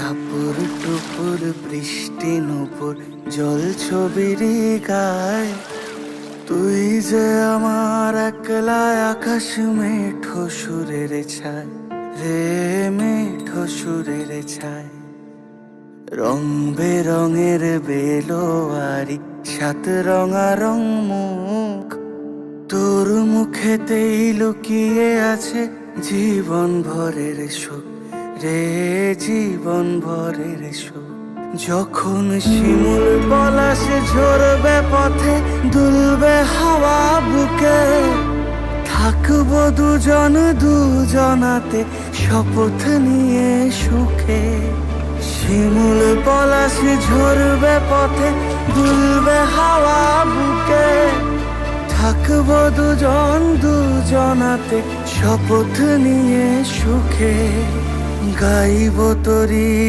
টাপুর টুপুর বৃষ্টি নুপুর জল ছবির গায়, তুই যে আমার একলা আকাশ মেঠো সুরের ছায় রে, মেঠো সুরের ছায়। রং বেরঙের বেলোয়ারি সাত রঙা রং মুখ, তোর মুখেতেই লুকিয়ে আছে জীবন ভরের সুখ রে, জীবন ভরের সুখ। যখন শিমুল পলাশ ঝরবে পথে, দুলবে হাওয়া বুকে, থাকবো দুজন দুজনাতে শপথ নিয়ে সুখে। শিমুল পলাশ ঝরবে পথে, দুলবে হাওয়া বুকে, থাকবো দুজন দুজনাতে শপথ নিয়ে সুখে। গাইব তোরি